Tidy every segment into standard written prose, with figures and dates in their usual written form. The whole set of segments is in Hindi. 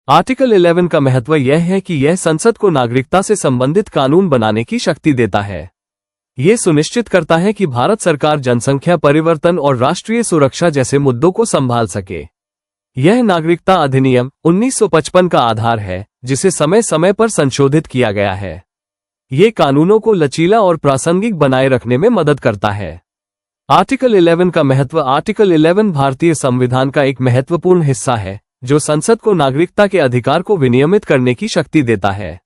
आर्टिकल 11 का महत्व यह है कि यह संसद को नागरिकता से संबंधित कानून बनाने की शक्ति देता है। ये सुनिश्चित करता है कि भारत सरकार जनसंख्या परिवर्तन और राष्ट्रीय सुरक्षा जैसे मुद्दों को संभाल सके। यह नागरिकता अधिनियम 1955 का आधार है, जिसे समय समय पर संशोधित किया गया है। ये कानूनों को लचीला और प्रासंगिक बनाए रखने में मदद करता है। आर्टिकल 11 का महत्व। आर्टिकल 11 भारतीय संविधान का एक महत्वपूर्ण हिस्सा है, जो संसद को नागरिकता के अधिकार को विनियमित करने की शक्ति देता है।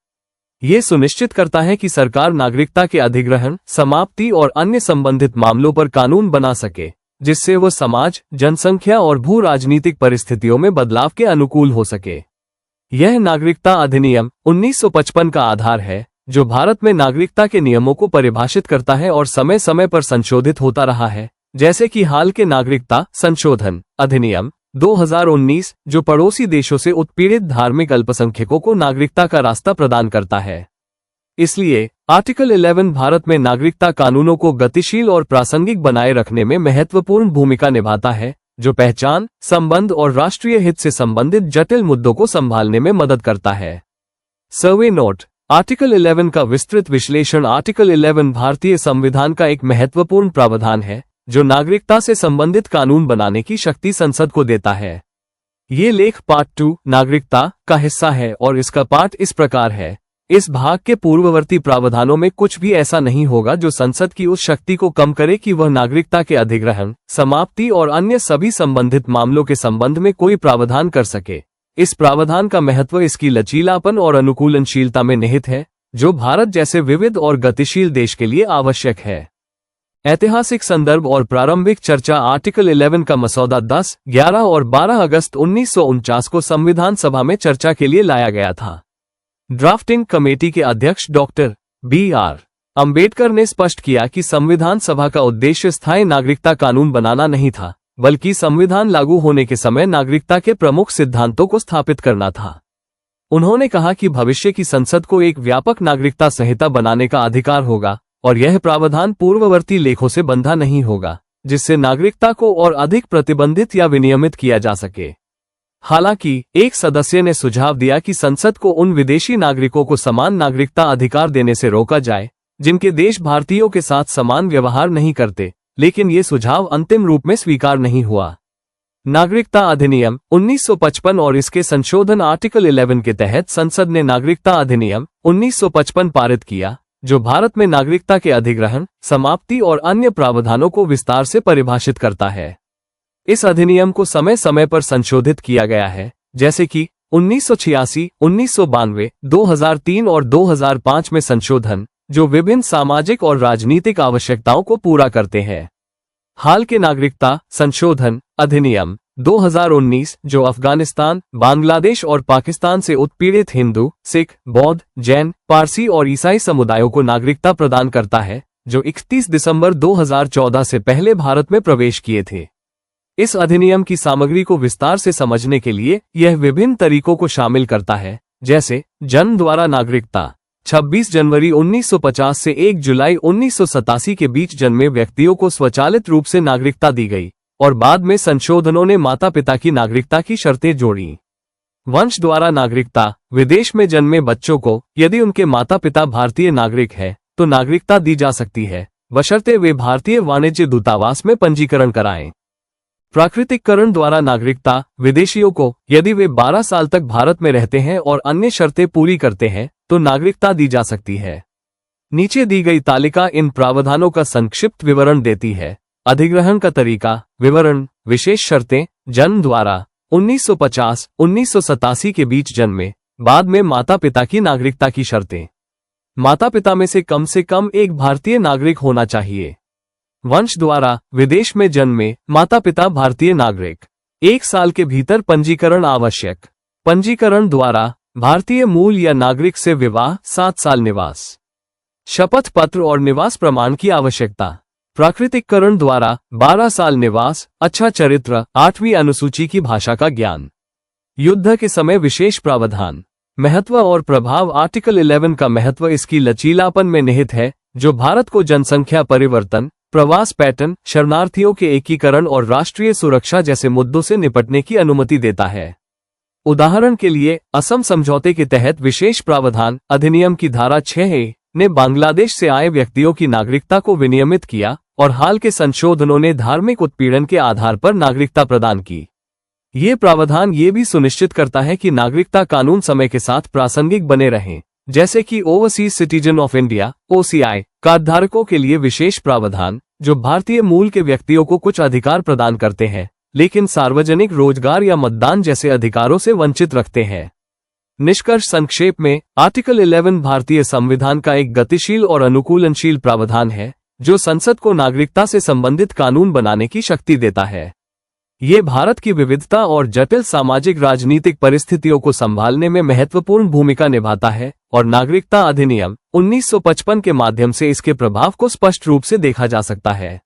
ये सुनिश्चित करता है कि सरकार नागरिकता के अधिग्रहण, समाप्ति और अन्य संबंधित मामलों पर कानून बना सके, जिससे वो समाज, जनसंख्या और भू राजनीतिक परिस्थितियों में बदलाव के अनुकूल हो सके। यह नागरिकता अधिनियम 1955 का आधार है, जो भारत में नागरिकता के नियमों को परिभाषित करता है और समय समय पर संशोधित होता रहा है, जैसे कि हाल के नागरिकता संशोधन अधिनियम 2019, जो पड़ोसी देशों से उत्पीड़ित धार्मिक अल्पसंख्यकों को नागरिकता का रास्ता प्रदान करता है। इसलिए आर्टिकल 11 भारत में नागरिकता कानूनों को गतिशील और प्रासंगिक बनाए रखने में महत्वपूर्ण भूमिका निभाता है, जो पहचान, संबंध और राष्ट्रीय हित से संबंधित जटिल मुद्दों को संभालने में मदद करता है। सर्वे नोट। आर्टिकल 11 का विस्तृत विश्लेषण। आर्टिकल 11 भारतीय संविधान का एक महत्वपूर्ण प्रावधान है, जो नागरिकता से संबंधित कानून बनाने की शक्ति संसद को देता है। ये लेख पार्ट 2 नागरिकता का हिस्सा है और इसका पाठ इस प्रकार है। इस भाग के पूर्ववर्ती प्रावधानों में कुछ भी ऐसा नहीं होगा जो संसद की उस शक्ति को कम करे कि वह नागरिकता के अधिग्रहण, समाप्ति और अन्य सभी संबंधित मामलों के संबंध में कोई प्रावधान कर सके। इस प्रावधान का महत्व इसकी लचीलापन और अनुकूलनशीलता में निहित है, जो भारत जैसे विविध और गतिशील देश के लिए आवश्यक है। ऐतिहासिक संदर्भ और प्रारंभिक चर्चा। आर्टिकल 11 का मसौदा 10, 11 और 12 अगस्त 1949 को संविधान सभा में चर्चा के लिए लाया गया था। ड्राफ्टिंग कमेटी के अध्यक्ष डॉक्टर B.R. अंबेडकर ने स्पष्ट किया कि संविधान सभा का उद्देश्य स्थायी नागरिकता कानून बनाना नहीं था, बल्कि संविधान लागू होने के समय नागरिकता के प्रमुख सिद्धांतों को स्थापित करना था। उन्होंने कहा कि भविष्य की संसद को एक व्यापक नागरिकता संहिता बनाने का अधिकार होगा और यह प्रावधान पूर्ववर्ती लेखों से बंधा नहीं होगा, जिससे नागरिकता को और अधिक प्रतिबंधित या विनियमित किया जा सके। हालांकि एक सदस्य ने सुझाव दिया कि संसद को उन विदेशी नागरिकों को समान नागरिकता अधिकार देने से रोका जाए, जिनके देश भारतीयों के साथ समान व्यवहार नहीं करते, लेकिन ये सुझाव अंतिम रूप में स्वीकार नहीं हुआ। नागरिकता अधिनियम 1955 और इसके संशोधन। आर्टिकल 11 के तहत संसद ने नागरिकता अधिनियम 1955 पारित किया, जो भारत में नागरिकता के अधिग्रहण, समाप्ति और अन्य प्रावधानों को विस्तार से परिभाषित करता है। इस अधिनियम को समय समय पर संशोधित किया गया है, जैसे कि 1986, 1992, 2003 और 2005 में संशोधन, जो विभिन्न सामाजिक और राजनीतिक आवश्यकताओं को पूरा करते हैं। हाल के नागरिकता संशोधन अधिनियम 2019, जो अफगानिस्तान, बांग्लादेश और पाकिस्तान से उत्पीड़ित हिंदू, सिख, बौद्ध, जैन, पारसी और ईसाई समुदायों को नागरिकता प्रदान करता है, जो 31 दिसंबर 2014 से पहले भारत में प्रवेश किए थे। इस अधिनियम की सामग्री को विस्तार से समझने के लिए यह विभिन्न तरीकों को शामिल करता है, जैसे जन्म द्वारा नागरिकता। 26 जनवरी 1950 से 1 जुलाई 1987 के बीच जन्मे व्यक्तियों को स्वचालित रूप से नागरिकता दी गई और बाद में संशोधनों ने माता पिता की नागरिकता की शर्तें जोड़ी। वंश द्वारा नागरिकता। विदेश में जन्मे बच्चों को, यदि उनके माता पिता भारतीय नागरिक है, तो नागरिकता दी जा सकती है, बशर्ते वे भारतीय वाणिज्य दूतावास में पंजीकरण कराएं। प्राकृतिककरण द्वारा नागरिकता। विदेशियों को, यदि वे 12 साल तक भारत में रहते हैं और अन्य शर्तें पूरी करते हैं, तो नागरिकता दी जा सकती है। नीचे दी गई तालिका इन प्रावधानों का संक्षिप्त विवरण देती है। अधिग्रहण का तरीका, विवरण, विशेष शर्तें। जन्म द्वारा 1950, 1987 के बीच जन्मे, बाद में माता पिता की नागरिकता की शर्तें। माता पिता में से कम एक भारतीय नागरिक होना चाहिए। वंश द्वारा विदेश में जन्मे, माता पिता भारतीय नागरिक। 1 साल के भीतर पंजीकरण आवश्यक। पंजीकरण द्वारा भारतीय मूल या नागरिक से विवाह, 7 साल निवास, शपथ पत्र और निवास प्रमाण की आवश्यकता। प्राकृतिककरण द्वारा 12 साल निवास, अच्छा चरित्र, 8वीं अनुसूची की भाषा का ज्ञान। युद्ध के समय विशेष प्रावधान। महत्व और प्रभाव। आर्टिकल 11 का महत्व इसकी लचीलापन में निहित है, जो भारत को जनसंख्या परिवर्तन, प्रवास पैटर्न, शरणार्थियों के एकीकरण और राष्ट्रीय सुरक्षा जैसे मुद्दों से निपटने की अनुमति देता है। उदाहरण के लिए असम समझौते के तहत विशेष प्रावधान अधिनियम की धारा 6A ने बांग्लादेश से आए व्यक्तियों की नागरिकता को विनियमित किया और हाल के संशोधनों ने धार्मिक उत्पीड़न के आधार पर नागरिकता प्रदान की। ये प्रावधान ये भी सुनिश्चित करता है कि नागरिकता कानून समय के साथ प्रासंगिक बने रहें, जैसे कि overseas citizen of India (OCI) कार्डधारकों के लिए विशेष प्रावधान जो भारतीय मूल के व्यक्तियों को कुछ अधिकार प्रदान करते हैं लेकिन सार्वजनिक रोजगार या मतदान जैसे अधिकारों से वंचित रखते हैं। निष्कर्ष संक्षेप में, आर्टिकल 11 भारतीय संविधान का एक गतिशील और अनुकूलनशील प्रावधान है जो संसद को नागरिकता से संबंधित कानून बनाने की शक्ति देता है। ये भारत की विविधता और जटिल सामाजिक राजनीतिक परिस्थितियों को संभालने में महत्वपूर्ण भूमिका निभाता है और नागरिकता अधिनियम 1955 के माध्यम से इसके प्रभाव को स्पष्ट रूप से देखा जा सकता है।